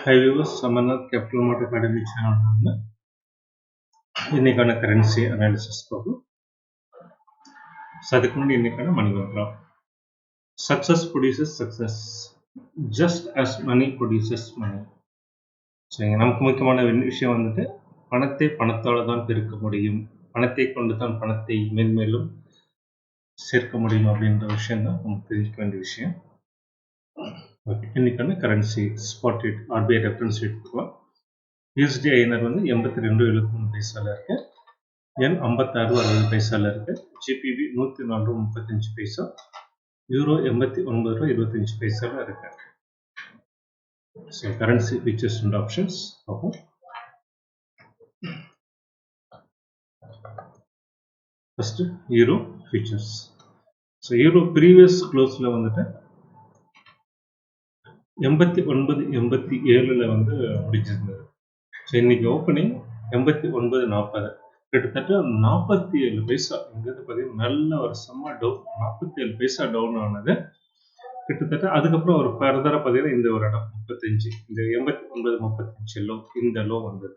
Hi viewers, Samarnath Capital Market Academy channel. இன்னைக்கான currency analysis பார்ப்போம். அதுக்கு முன்னாடி இன்னைக்கான மணி பார்க்கலாம். Success produces success just as money produces money. சரிங்க, நமக்கு முக்கியமான விஷயம் வந்துட்டு பணத்தை பணத்தால தான் பெருக்க முடியும், பணத்தை கொண்டு தான் பணத்தை மேன்மேலும் சேர்க்க முடியும் அப்படின்ற விஷயம் தான் நமக்கு தெரிவிக்க வேண்டிய விஷயம். இன்னைக்கான currency spot rate RBI reference rate பார்க்கலாம். USDINR வந்து 82.73 பைசால இருக்கு, N 56.60 பைசால இருக்கு, GBP 104.35 பைசா, யூரோ 89.25 பைசால இருக்கு. So currency features and options பார்ப்போம். First euro features. So euro previous க்ளோஸில் வந்துட்டு 89.87 வந்து முடிஞ்சிருந்தது. ஸோ இன்னைக்கு ஓப்பனிங் 89.40, கிட்டத்தட்ட 47 பைசா. இங்கிறது பார்த்தீங்கன்னா நல்ல ஒரு செம்ம டவுன், 47 பைசா டவுன் ஆனது. கிட்டத்தட்ட அதுக்கப்புறம் ஒரு ஃபர்தராக பார்த்தீங்கன்னா இந்த ஒரு இடம் 35, இந்த 89.35 லோ, இந்த லோ வந்தது.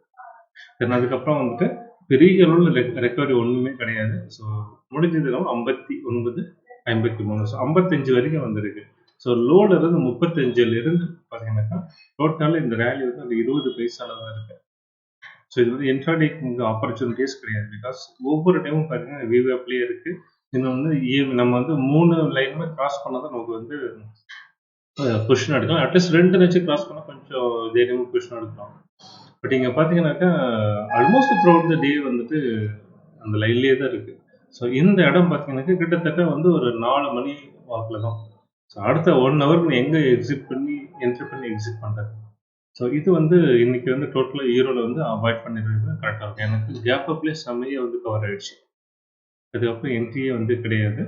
தென் அதுக்கப்புறம் வந்துட்டு பெரிய அளவில் ரெக்கவரி ஒன்றுமே கிடையாது. ஸோ முடிஞ்சது 59.53, ஸோ 55 வரைக்கும் வந்திருக்கு. ஸோ லோல இருந்து 35 இருந்து பார்த்தீங்கன்னாக்கா டோட்டலாக இந்த ரேலி வந்து அந்த 20 பைசால தான் இருக்கு. ஸோ இது வந்து இன்ட்ராடேக்கு இங்கே ஆப்பர்ச்சுனிட்டிஸ் கிடையாது. பிகாஸ் ஒவ்வொரு டைமும் பார்த்தீங்கன்னா விவேப்லேயே இருக்கு. இன்னொன்று நம்ம வந்து 3 லைனுமே கிராஸ் பண்ணால் தான் நமக்கு வந்து பொசிஷன் எடுக்கலாம். அட்லீஸ்ட் 2 வச்சு கிராஸ் பண்ணால் கொஞ்சம் தைரியமாக பொசிஷன் எடுக்கலாம். பட் இங்கே பார்த்தீங்கன்னாக்கா ஆல்மோஸ்ட் த்ரூ அவுட் த டே வந்துட்டு அந்த லைன்லேயே தான் இருக்கு. ஸோ இந்த இடம் பார்த்தீங்கன்னாக்கா கிட்டத்தட்ட வந்து ஒரு 4 மணி வாக்கில் தான். ஸோ அடுத்த 1 ஹவருக்கு எங்கே எக்ஸிட் பண்ணி என்ட்ரி பண்ணி எக்ஸிட் பண்ணுறது. ஸோ இது வந்து இன்னைக்கு வந்து டோட்டலாக ஈரோவில் வந்து அவாய்ட் பண்ணிடுறது கரெக்டாக இருக்கும். எனக்கு கேப் அப்லேயே செம்மையாக வந்து கவர் ஆகிடுச்சு. அதுக்கப்புறம் என்ட்ரியே வந்து கிடையாது.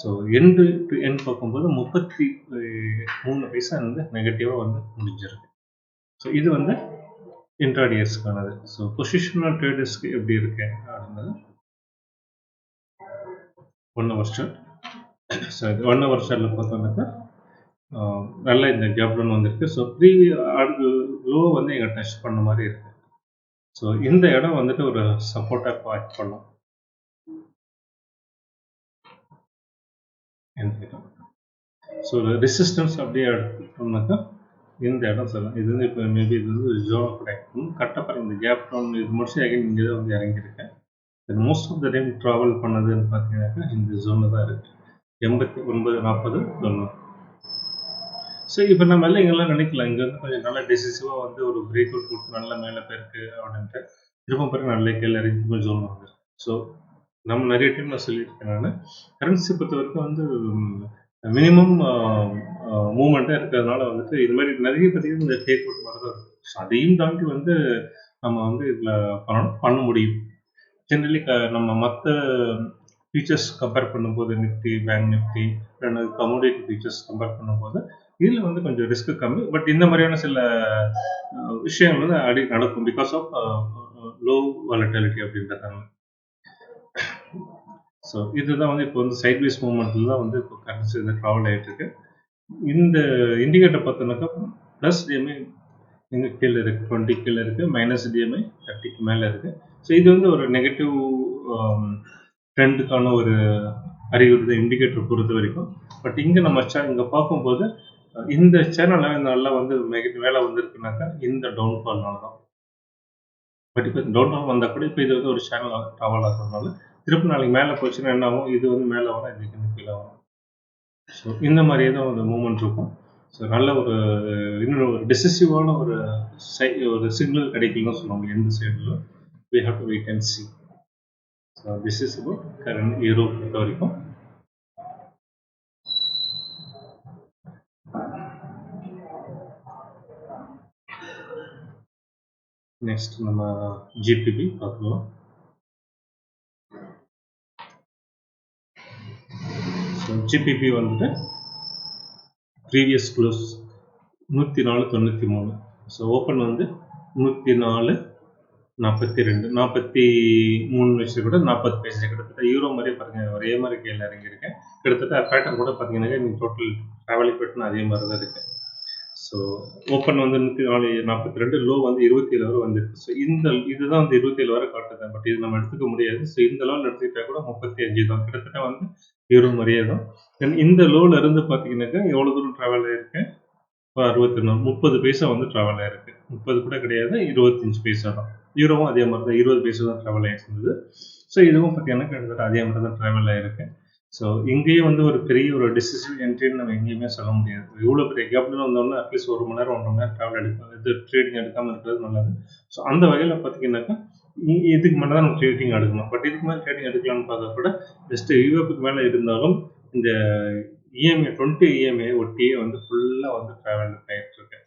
ஸோ எண்டு டு எண்ட் பார்க்கும்போது 33 பைசா வந்து நெகட்டிவாக வந்து முடிஞ்சிருக்கு. ஸோ இது வந்து இன்ட்ராடேஸ்க்கானது. ஸோ பொசிஷனல் ட்ரேடர்ஸ்க்கு எப்படி இருக்கு அப்படின்றது 1 ஹவர் சார்ட். ஸோ இது 1 ஹவர் சார்ட்டில் பார்த்தோம்னாக்கா நல்ல இந்த கேப் டவுன் வந்திருக்கு. ஸோ அடுத்து லோ வந்து எங்கள் டச் பண்ண மாதிரி இருக்கு. ஸோ இந்த இடம் வந்துட்டு ஒரு சப்போர்ட்டாக ஆக்ட் பண்ணும். ஸோ ரெசிஸ்டன்ஸ் அப்படியே எடுத்துட்டோம்னாக்கா இந்த இடம் சொல்லலாம். இது வந்து இப்போ மேபி இது வந்து ஜோன் கிடைக்கும். கரெக்டாக பாருங்க, இந்த கேப் டவுன் இது முடிச்சு அகைன் இங்கே தான் வந்து இறங்கியிருக்கேன். Most of the time travel பண்ணதுன்னு பார்த்தீங்கன்னாக்கா இந்த ஜோனில் தான் இருக்குது, 89.40 ஜோன். ஸோ இப்போ நம்ம எல்லாம் இங்கெல்லாம் நினைக்கலாம் இங்கே வந்து கொஞ்சம் நல்லா டெசிசிவாக வந்து ஒரு பிரேக் அவுட் கொடுத்து நல்லா மேலே போயிருக்கு அப்படின்ட்டு. திரும்ப பிறகு நல்ல கீழே இறங்கி ஜோன் வந்து. ஸோ நம்ம நிறைய டைம் நான் சொல்லியிருக்கேன், நான் கரன்சி பொறுத்த வரைக்கும் வந்து மினிமம் மூவ்மெண்ட்டாக இருக்கிறதுனால வந்துட்டு இது மாதிரி நிறைய பார்த்தீங்கன்னா இந்த டேக் அவுட் மாதிரி தான் இருக்கும். ஸோ அதையும் தாண்டி வந்து நம்ம வந்து இதில் பண்ண முடியும். ஜென்ரலி நம்ம மற்ற ஃபீச்சர்ஸ் கம்பேர் பண்ணும்போது Nifty, bank Nifty, commodity features compare பண்ணும்போது இதில் வந்து கொஞ்சம் ரிஸ்க் கம்மி. பட் இந்த மாதிரியான சில விஷயங்கள் வந்து அடி நடக்கும் பிகாஸ் ஆஃப் லோ வாலட்டிலிட்டி அப்படின்றதாங்க. ஸோ இதுதான் வந்து இப்போ வந்து சைட்வேஸ் மூவ்மெண்ட்டில் தான் வந்து இப்போ கரன்சி வந்து ட்ராவல் ஆகிட்டு இருக்கு. இந்த இண்டிகேட்டர் பார்த்தோம்னாக்கா ப்ளஸ் டிஎம்ஐ இங்கே கீழே இருக்குது, 20 கீழே இருக்குது, மைனஸ் டிஎம்ஐ 30க்கு மேலே இருக்குது. ஸோ இது வந்து ஒரு நெகட்டிவ் ட்ரெண்டுக்கான ஒரு அறிகுறி தான் இண்டிகேட்டர் பொறுத்த வரைக்கும். பட் இங்கே நம்ம இங்கே பார்க்கும்போது இந்த சேனலில் நல்லா வந்து மேலே வந்திருக்குனாக்கா இந்த டவுன்ஃபால்னால தான். பட் இப்போ டவுன்ஃபால் வந்தால் கூட இப்போ இது வந்து ஒரு சேனல் ட்ராவல் ஆகிறதுனால திருப்பி நாளைக்கு மேலே போச்சுன்னா என்ன ஆகும், இது வந்து மேலே வரும், இதுக்கு கீழே வரும். ஸோ இந்த மாதிரியே தான் ஒரு மூமெண்ட் இருக்கும். ஸோ நல்ல ஒரு இன்னொரு ஒரு டெசிசிவான ஒரு சிக்னல் கிடைக்கலன்னு சொல்லுவாங்க எந்த சைடில். we have to wait and see. So this is about current euro பொறுத்த வரைக்கும். நெக்ஸ்ட் நம்ம ஜிபிபி பார்க்கலாம். ஸோ ஜிபிபி வந்துட்டு ப்ரீவியஸ் க்ளோஸ் 104.93. ஸோ ஓப்பன் வந்து 104.42, 43 வச்சு கூட 40 பைசா. கிட்டத்தட்ட யூரோ மாதிரியே பாருங்க, ஒரே மாதிரி கீழே இறங்கியிருக்கேன். கிட்டத்தட்ட பேட்டர்ன் கூட பார்த்தீங்கன்னா நீங்கள் டோட்டல் ட்ராவலிங் பேட்டர்ன் அதே மாதிரி தான் இருக்குது. ஸோ ஓப்பன் வந்து 142, லோ வந்து 27 வரை வந்துருக்கு. ஸோ இதுதான் வந்து 27 வரை காட்டுது. பட் இது நம்ம எடுத்துக்க முடியாது. ஸோ இந்த லெவலில் எடுத்துக்கிட்டா கூட 35 தான், கிட்டத்தட்ட வந்து 20 மாதிரியே தான். தென் இந்த லோவில் இருந்து பார்த்தீங்கன்னாக்கா எவ்வளோ தூரம் ட்ராவல் ஆகிருக்கு? 61, 30 பைசா வந்து ட்ராவல் ஆகிருக்கு. 30 கூட கிடையாது, 25 பைசா தான். யூரோவும் அதே மாதிரி தான் 20 பைசா தான் ட்ராவல் ஆகிருந்தது. ஸோ இதுவும் பார்த்தீங்கன்னா கிட்டத்தட்ட அதே மாதிரி தான் ட்ராவல் ஆகிருக்கு. ஸோ இங்கேயும் வந்து ஒரு பெரிய ஒரு டிசிசிவ் என்ட்ரின்னு நம்ம எங்கேயுமே சொல்ல முடியாது. இவ்வளோ பெரிய கேப்னு வந்தோம்னா அட்லீஸ்ட் 1 மணி நேரம் 1.5 மணி நேரம் ட்ராவல் எடுக்கும், இது ட்ரேடிங் எடுக்காமல் இருக்கிறது நல்லது. ஸோ அந்த வகையில் பார்த்தீங்கன்னாக்கா இதுக்கு மேலே தான் நம்ம ட்ரேடிங் எடுக்கணும். பட் இதுக்கு மேலே ட்ரேடிங் எடுக்கலாம்னு பார்த்தா கூட ஜஸ்ட் யூரோப்புக்கு மேலே இருந்தாலும் இந்த இஎம்ஐ 20 இஎம்ஐ ஒட்டியே வந்து ஃபுல்லாக வந்து ட்ராவல் ஆகிட்டு இருக்கு.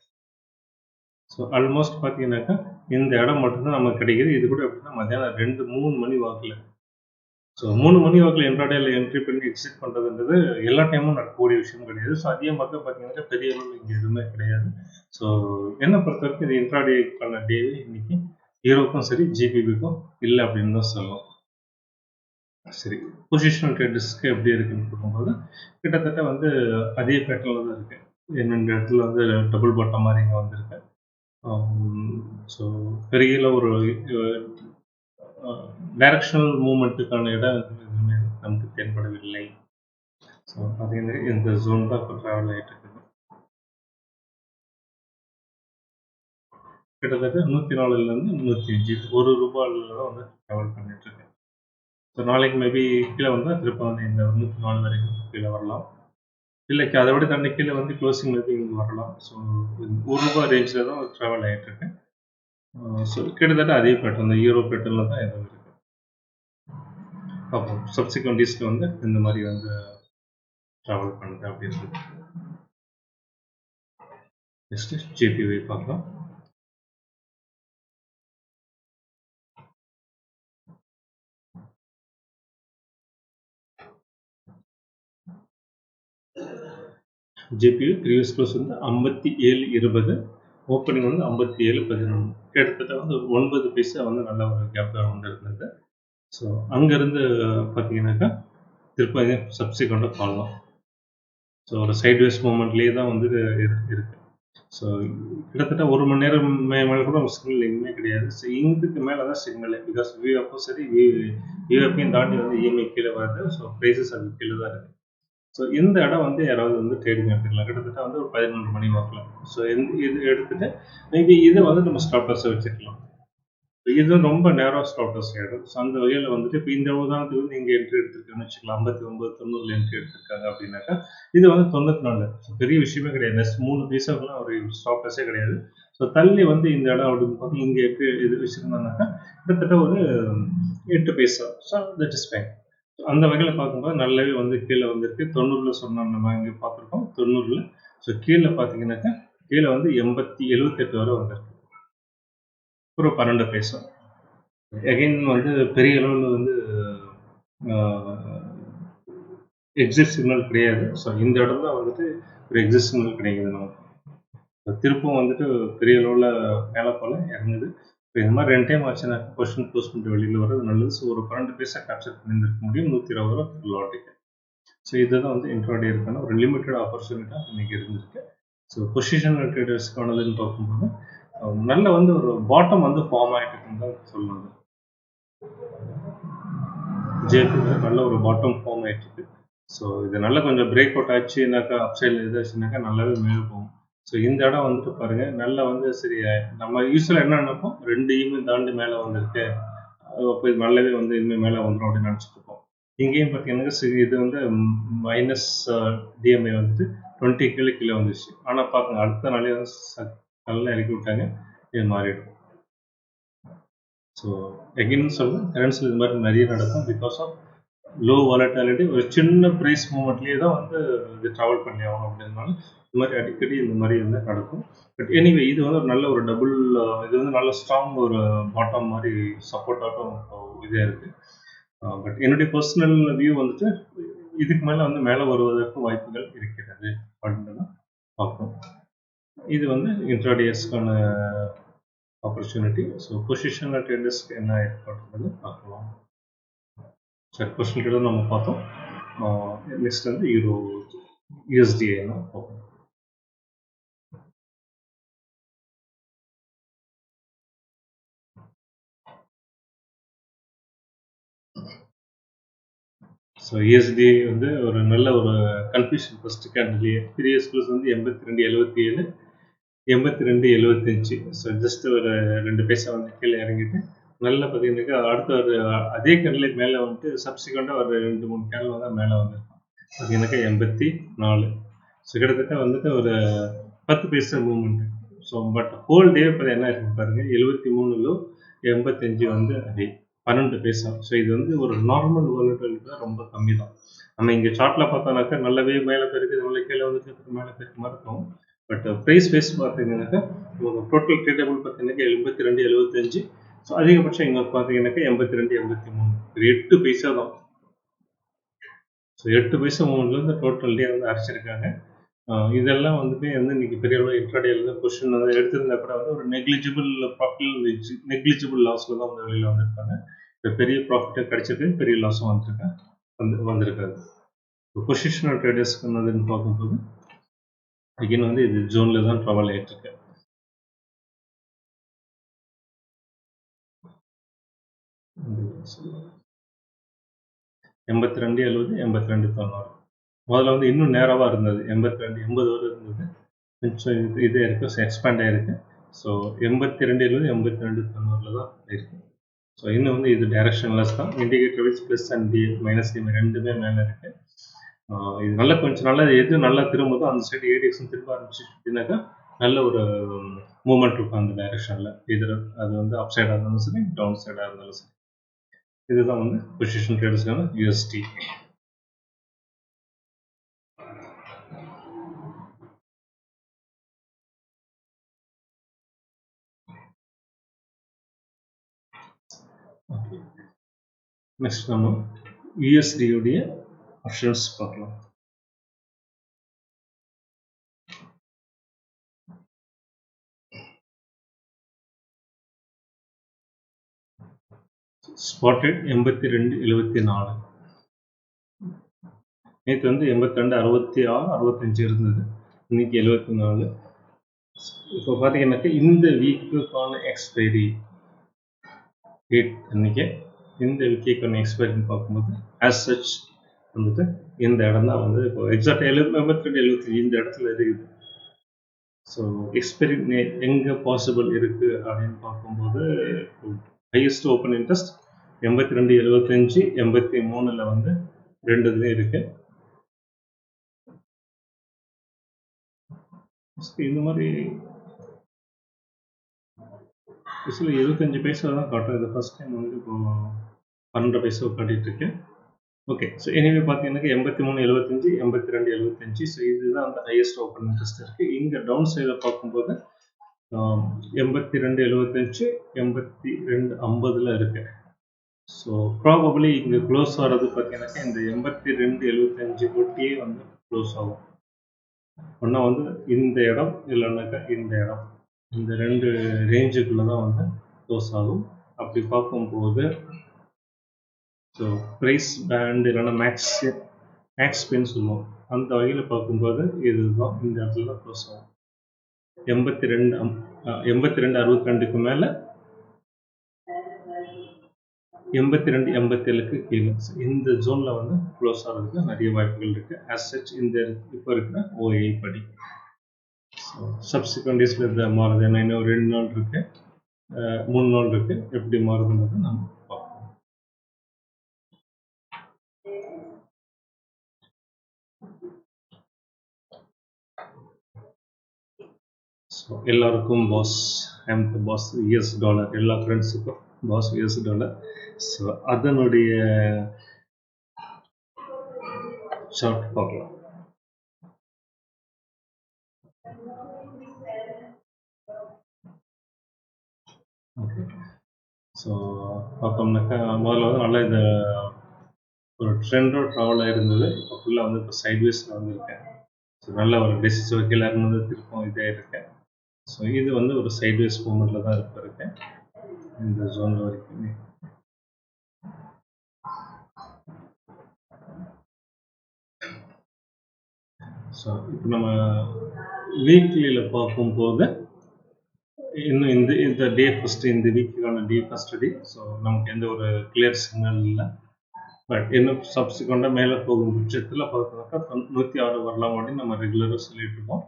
ஸோ ஆல்மோஸ்ட் பார்த்தீங்கன்னாக்கா இந்த இடம் மட்டும்தான் நமக்கு கிடைக்கிது. இது கூட எப்படின்னா மத்தியானம் 2-3 மணி வாக்கில். ஸோ 3 மணி வாக்கில் இன்ட்ராடேல என்ட்ரி பண்ணி எக்ஸிட் பண்ணுறதுன்றது எல்லா டைமும் நடக்கக்கூடிய விஷயம் கிடையாது. ஸோ அதே மாதிரி தான் பார்த்தீங்கன்னா பெரிய அளவில் இங்கே எதுவுமே கிடையாது. ஸோ என்னை பொறுத்த வரைக்கும் இது இன்ட்ராடேக்கான டேவே இன்னைக்கு யூரோக்கும் சரி ஜிபிபிக்கும் இல்லை அப்படின்னு தான் சொல்லலாம். சரி, பொசிஷனல் ட்ரேடர்ஸ்க்கு எப்படி இருக்குன்னு பார்க்கும்போது கிட்டத்தட்ட வந்து அதே பேட்டர்னில் தான் இருக்குது. இந்த இடத்துல வந்து டபுள் பாட்டம் மாதிரி இங்கே வந்திருக்கு. ஸோ பெரிய ஒரு டைரக்ஷனல் மூவ்மெண்ட்டுக்கான இடம் எதுவுமே நமக்கு தென்படவில்லை. ஸோ அதே மாதிரி இந்த ஜோன் தான் இப்போ ட்ராவல் ஆகிட்டு இருக்குது. கிட்டத்தட்ட 104லேருந்து 105, ₹1 தான் வந்து ட்ராவல் பண்ணிட்டு இருக்கேன். ஸோ நாளைக்கு மேபி கீழே வந்தால் திருப்ப வந்து இந்த 104 வரைக்கும் கீழே வரலாம். இல்லை அதை விட தண்ணி கீழே வந்து க்ளோசிங் மேபி இங்கே வரலாம். ஸோ ₹1 ரேஞ்சில் தான் ட்ராவல் ஆகிட்டு இருக்கேன். ஸோ கிட்டத்தட்ட அதே பேட்டர்ன், இந்த யூரோ பேட்டர்னில் தான் எதுவும் இருக்குது. அப்போ சப்சிக்வெண்ட் டேஸில் வந்து இந்த மாதிரி வந்து ட்ராவல் பண்ணுது அப்படின்னு. நெக்ஸ்ட் ஜேபிஒய் பார்க்கலாம். ஜேபிஒய் ப்ரீவியஸ் க்ளோஸ் வந்து 57.20, ஓப்பனிங் வந்து 57.11, கிட்டத்தட்ட வந்து 9 பைசா வந்து நல்ல ஒரு கேப் வந்து இருந்தது. ஸோ அங்கேருந்து பார்த்தீங்கன்னாக்கா திருப்ப சப்சிக்வெண்ட்டாக பார்க்கலாம். ஸோ ஒரு சைட்வேஸ் மூமெண்ட்லேயே தான் வந்து இருக்குது. ஸோ கிட்டத்தட்ட 1 மணி நேரம் மேலே கூட சிக்னல் எதுவுமே கிடையாது. ஸோ இதுக்கு மேலே தான் சிக்னல், பிகாஸ் வியூஎஃப்பும் சரி வியூஎஃப்பையும் தாண்டி வந்து இஎம்ஐ கீழே வருது. ஸோ ப்ரைஸஸ் அது கீழே தான் இருக்குது. ஸோ இந்த இடம் வந்து யாராவது வந்து ட்ரேடிங் எடுத்துக்கலாம். கிட்டத்தட்ட வந்து ஒரு 11 மணி வாக்கில். ஸோ இது எடுத்துகிட்டு மேபி இதை வந்து நம்ம ஸ்டாப்பர்ஸை வச்சுக்கலாம். இது ரொம்ப நேரோ ஸ்டாப்பர்ஸ் ஆகிடும். ஸோ அந்த வகையில் வந்துட்டு இப்போ இந்த உதாரணத்துக்கு வந்து இங்கே என்ட்ரி எடுத்துருக்கேன்னு வச்சுக்கலாம். 59, 90 என்ட்ரி எடுத்திருக்காங்க அப்படின்னாக்கா இது வந்து 94. ஸோ பெரிய விஷயமே கிடையாது. நெக்ஸ்ட் 3 பைசாக்கெல்லாம் ஒரு ஸ்டாப்பர்ஸே கிடையாது. ஸோ தள்ளி வந்து இந்த இடம் அப்படின்னு பார்த்து இங்கே என்ட்ரி இது வச்சுருந்தோம்னாக்கா கிட்டத்தட்ட ஒரு 8 paisa. So that is fine. அந்த வகையில் பார்க்கும்போது நல்லாவே வந்து கீழே வந்திருக்கு. 90 சொன்னோம் நம்ம இங்கே பார்த்துருக்கோம் 90. ஸோ கீழே பார்த்தீங்கன்னாக்கா கீழே வந்து 78 வரை வந்திருக்கு, ஒரு 12 பைசா. அகைன் வந்து பெரிய அளவில் வந்து எக்ஸிட் சிக்னல் கிடையாது. ஸோ இந்த இடம் தான் வந்துட்டு ஒரு எக்ஸிட் சிக்னல் கிடைக்குது நமக்கு. திருப்பும் வந்துட்டு பெரிய அளவில் மேலே போல இறங்குது. இப்போ இந்த மாதிரி 2 டைம் ஆச்சுன்னா பொசிஷன் க்ளோஸ் பண்ணிட்டு வெளியில் வர்றது நல்லது. ஸோ ஒரு 12 பைசா கேப்சர் பண்ணியிருக்க முடியும் 120 ரூபா லாட்டுக்கு. ஸோ இதுதான் வந்து இன்ட்ராடே இருக்கான ஒரு லிமிட்டட் ஆப்பர்ச்சுனிட்டாக இன்றைக்கி இருந்திருக்கு. ஸோ பொசிஷனல் ட்ரேடர்ஸ்க்கானதுன்னு பார்க்கும்போது நல்ல வந்து ஒரு பாட்டம் வந்து ஃபார்ம் ஆகிட்டு இருக்குன்னு தான் சொல்லணும். ஜேபி நல்ல ஒரு பாட்டம் ஃபார்ம் ஆகிட்டு இருக்கு. ஸோ இது நல்லா கொஞ்சம் பிரேக் அவுட் ஆச்சுனாக்கா அப்சைடில் எதாச்சுனாக்கா நல்லாவே மேலே போகும். ஸோ இந்த இடம் வந்துட்டு பாருங்கள் நல்லா வந்து சரி, நம்ம யூஸ்வலாக என்ன நினைப்போம், 2 இமெயில் தாண்டி மேலே வந்திருக்கு, அப்போ இது நல்லாவே வந்து இனிமேல் மேலே வந்துடும் அப்படின்னு நினச்சிட்டு இருப்போம். இங்கேயும் பார்த்தீங்கன்னா இது வந்து மைனஸ் டிஎம்ஐ வந்துட்டு 20 கீழே வந்துச்சு. ஆனால் பார்க்குங்க அடுத்த நாளே வந்து நல்லா இறக்கி விட்டாங்க, இது மாறிடும். ஸோ எகைன் சொல்லுங்கள், கரன்சியில் இது மாதிரி நிறைய நடக்கும். பிகாஸ் ஆஃப் லோ வாலட்டாலிட்டி, ஒரு சின்ன ப்ரைஸ் மூமெண்ட்லேயே தான் வந்து இது ட்ராவல் பண்ணி ஆகணும் அப்படின்றனால இது மாதிரி அடிக்கடி இந்த மாதிரி வந்து நடக்கும். பட் எனிவே இது வந்து ஒரு நல்ல ஒரு டபுள், இது வந்து நல்ல ஸ்ட்ராங் ஒரு பாட்டம் மாதிரி சப்போர்ட்டாகவும் இதே இருக்குது. பட் என்னுடைய பர்சனல் வியூ வந்துட்டு இதுக்கு மேலே வந்து மேலே வருவதற்கு வாய்ப்புகள் இருக்கிறது அப்படின்றத பார்ப்போம். இது வந்து இன்ட்ராடேஸ்க்கான ஆப்பர்ச்சுனிட்டி. ஸோ பொசிஷனல் ட்ரேடர்ஸ்க்கு என்ன ஏற்பாடுன்றது பார்க்கலாம். சரி, பொசிஷனல் ட்ரேடர் நம்ம பார்த்தோம். நெக்ஸ்ட் வந்து யூரோ USDINR. ஸோ USD வந்து ஒரு நல்ல ஒரு கன்ஃபியூஷன் ஃபர்ஸ்ட் கேண்டல்லையே ப்ரீவியஸ் க்ளோஸ் வந்து 82.77 82.75. ஸோ ஜஸ்ட் ஒரு 2 பைசா வந்து கீழே இறங்கிட்டு நல்லா பார்த்தீங்கன்னாக்கா அடுத்த ஒரு அதே கேண்டலே மேலே வந்துட்டு சப்சிக்வெண்ட்டாக ஒரு 2-3 கேண்டல் வந்து மேலே வந்துருக்கும். பார்த்தீங்கன்னாக்கா 84. ஸோ கிட்டத்தட்ட வந்துட்டு ஒரு 10 paisa movement. So but whole day இப்போ என்ன இருக்கு பாருங்க, 73 லோ 85 வந்து அதே 12 பைசா. ஸோ இது வந்து ஒரு நார்மல் வாலட்டிலிட்டி தான் ரொம்ப கம்மி தான். நம்ம இங்கே சார்ட்டில் பார்த்தோம்னாக்கா நல்லாவே மேலே போயிருக்கு, நல்ல கீழே வந்து மேலே போயிருக்கு மாதிரி இருக்கும். பட் ப்ரைஸ் வைஸ் பார்த்தீங்கன்னாக்கா டோட்டல் ட்ரேடபிள் பார்த்தீங்கன்னாக்கா 82 75. ஸோ அதிகபட்சம் இங்கே பார்த்தீங்கன்னாக்கா 82 83. ஒரு 8 பைசா தான். ஸோ 8 பைசா மூமெண்ட்லேருந்து டோட்டல் டே வந்து அரைச்சிருக்காங்க. இதெல்லாம் வந்துட்டு வந்து இன்னைக்கு பெரிய அளவு இன்ட்ராடேல பொசிஷன் வந்து எடுத்திருந்தா கூட வந்து ஒரு நெக்லிஜிபிள் ப்ராஃபிட் நெக்லிஜிபிள் லாஸில் தான் வந்து வெளியில் வந்திருக்காங்க. இப்போ பெரிய ப்ராஃபிட்டாக கிடைச்சிருக்கு, பெரிய லாஸும் வந்திருக்காது. பொசிஷனல் ட்ரேடர்ஸ்க்கு என்னதுன்னு பார்க்கும்போது அகைன் வந்து இது ஜோனில் தான் ட்ராவல் ஆகிட்டு இருக்கு. எண்பத்தி ரெண்டு 70 82 90. முதல்ல வந்து இன்னும் நேரமாக இருந்தது, 82 80 வரை இருந்தது. கொஞ்சம் இதே இருக்குது, ஸோ எக்ஸ்பேண்ட் ஆகிருக்கு. ஸோ 82 70 82 90 தான் இருக்குது. ஸோ இன்னும் வந்து இது டைரக்ஷன்லெஸ் தான். Indicator wise plus and D minus D ரெண்டுமே மேலே இருக்குது. இது நல்லா கொஞ்சம் நல்லா எது நல்லா திரும்புதோ அந்த சைடு ஏடிஎக்ஸும் திரும்ப ஆரம்பிச்சுனாக்கா நல்ல ஒரு மூவ்மெண்ட் இருக்கும் அந்த டைரக்ஷனில். இது அது வந்து அப் சைடாக இருந்தாலும் சரி, டவுன் சைடாக இருந்தாலும் சரி. இதுதான் வந்து பொசிஷன் ட்ரேடர்ஸ்க்கான USD. ஓகே, நெக்ஸ்ட் நம்ம USD உடைய ஆப்ஷன்ஸ் பார்க்கலாம். ஸ்பாட்டட் 82.74. நேற்று வந்து 82 66 65 இருந்தது, இன்னைக்கு 74. இப்போ பார்த்தீங்கன்னாக்கா இந்த வீக்குக்கான எக்ஸ்பைரி டேட் அன்னைக்கு இந்த வீக்குக்கான எக்ஸ்பைரின்னு பார்க்கும்போது ஆஸ் சச் வந்துட்டு இந்த இடம் தான் வந்து இப்போ எக்ஸாக்டாக 82 75 இந்த இடத்துல இருக்குது. ஸோ எக்ஸ்பைரி எங்கே பாசிபிள் இருக்குது அப்படின்னு பார்க்கும்போது ஹையஸ்ட் ஓப்பன் இன்ட்ரெஸ்ட் 82 75 83 வந்து ரெண்டுதுலேயும் இருக்கு. இந்த மாதிரி 25 பைசா தான் காட்டும். இது ஃபர்ஸ்ட் டைம் வந்து இப்போ 12 பைசா காட்டிட்டு இருக்கு. ஓகே, ஸோ எனிவே பார்த்தீங்கன்னாக்கா 83 75 82 75. ஸோ இதுதான் வந்து ஹையஸ்ட் ஓப்பன் இன்ட்ரெஸ்ட் இருக்குது. இங்கே டவுன் சைடில் பார்க்கும்போது 82 75 82 50 இருக்கு. ஸோ ப்ராபபிளி இங்கே க்ளோஸ் ஆகிறது பார்த்தீங்கன்னாக்கா இந்த 82 75 ஒட்டியே வந்து க்ளோஸ் ஆகும். ஒன்றா வந்து இந்த இடம் இல்லைன்னாக்கா இந்த இடம், இந்த ரெண்டு ரேஞ்சுக்குள்ளே தான் வந்து க்ளோஸ் ஆகும். அப்படி பார்க்கும்போது ஸோ ப்ரைஸ் பேண்ட் இல்லைன்னா மேக்ஸ் பென்னு சொல்லுவோம், அந்த வகையில் பார்க்கும்போது இதுதான் இந்த இடத்துல தான் க்ளோஸ் ஆகும். 82 62 மேலே 82 87 கீழே இந்த ஜோனில் வந்து க்ளோஸ் ஆகிறதுக்கு நிறைய வாய்ப்புகள் இருக்குது. ஆஸ் சச் இந்த இப்போ இருக்கிற OI படி சப்சிக்வெண்ட் டேஸில் இந்த மாறுது. ஏன்னா இன்னும் 2 நாள் இருக்குது, 3 நாள் இருக்குது, எப்படி மாறுதுன்றது நம்ம பார்ப்போம். ஸோ எல்லாருக்கும் boss, I'm the boss US dollar, எல்லா ஃப்ரெண்ட்ஸுக்கும் பாஸ் US டாலர். ஸோ அதனுடைய ஷார்ட் பார்க்கலாம். ஓகே, ஸோ பார்த்தோம்னாக்கா முதல்ல வந்து நல்லா இந்த ஒரு ட்ரெண்டோட ட்ராவல் ஆகிருந்தது. இப்போ ஃபுல்லாக வந்து இப்போ சைட்வேஸில் வந்துருக்கேன். ஸோ நல்ல ஒரு டிசிஸ் கீழே இருந்து திருப்பம் இதே இருக்கேன். ஸோ இது வந்து ஒரு சைட்வேஸ் மூமெண்ட்டில் தான் இப்போ இருக்கேன் இந்த ஜோன் வரைக்குமே. ஸோ இப்போ நம்ம வீக்லியில் பார்க்கும்போது இன்னும் இந்த டே ஃபஸ்ட்டு இந்த வீக்குக்கான ஃபஸ்ட்டு டே. ஸோ நமக்கு எந்த ஒரு கிளியர் சிக்னல் இல்லை. பட் இன்னும் சப்சிக்வெண்ட்டாக மேலே போகும் பட்சத்தில் பார்த்தோம்னாக்கா 106 வரலாம் அப்படின்னு நம்ம ரெகுலராக சொல்லிட்டு இருக்கோம்.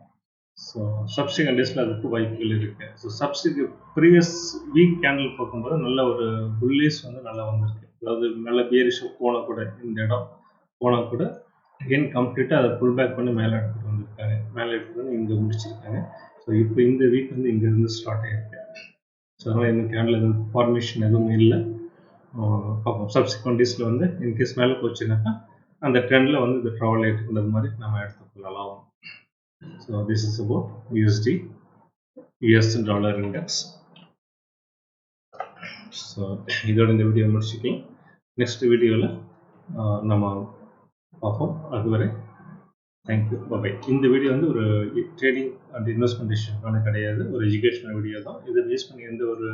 ஸோ சப்சிக்வெண்ட் டேஸில் அதுக்கு வாய்ப்புகள் இருக்குது. ஸோ ப்ரீவியஸ் வீக் கேண்டில் பார்க்கும்போது நல்ல ஒரு புல்லிஷ் வந்து நல்லா வந்திருக்கு. அதாவது நல்ல பியரிஷாக போனால் கூட இந்த இடம் போனால் கூட அகெயின் கம்ப்ளீட்டாக அதை புல் பேக் பண்ணி மேலே எடுத்துகிட்டு வந்திருக்காங்க. மேலே எடுத்துகிட்டு வந்து இங்கே முடிச்சிருக்காங்க. ஸோ இப்போ இந்த வீக் வந்து இங்கேருந்து ஸ்டார்ட் ஆகிருக்கு. ஸோ அதனால் இந்த கேண்டில் எதுவும் ஃபார்மேஷன் எதுவும் இல்லை. பார்ப்போம் சப்சிக்வெண்ட் டேஸில் வந்து இன்கேஸ் மேலே போச்சுனாக்கா அந்த ட்ரெண்டில் வந்து இந்த ட்ராவல் ஆகிட்டு இருந்தது மாதிரி நம்ம எடுத்துக்கொள்ளலாம். So this is about USD US dollar index. So இதோட இந்த வீடியோ முடிச்சுக்கலாம். நெக்ஸ்ட் வீடியோவில் நம்ம பார்ப்போம். அதுவரை தேங்க்யூ, பை. இந்த வீடியோ வந்து ஒரு ட்ரேடிங் அண்ட் இன்வெஸ்ட்மெண்ட் டிசிஷனுக்கான கிடையாது, ஒரு எஜுகேஷனல் வீடியோ தான். இதை பேஸ் பண்ணி எந்த ஒரு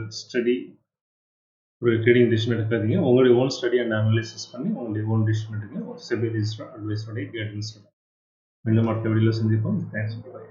ட்ரேடிங் டிசிஷன் எடுக்காதீங்க. உங்களுடைய ஓன் ஸ்டடி அண்ட் அனாலிசிஸ் பண்ணி உங்களுடைய ஓன் டிசிஷன் எடுங்க. செபி ரிஜிஸ்டர்ட் அட்வைஸோடைய கைடன்ஸ். மீண்டும் அடுத்த வீடியோவில் சந்திப்போம். Thanks, by.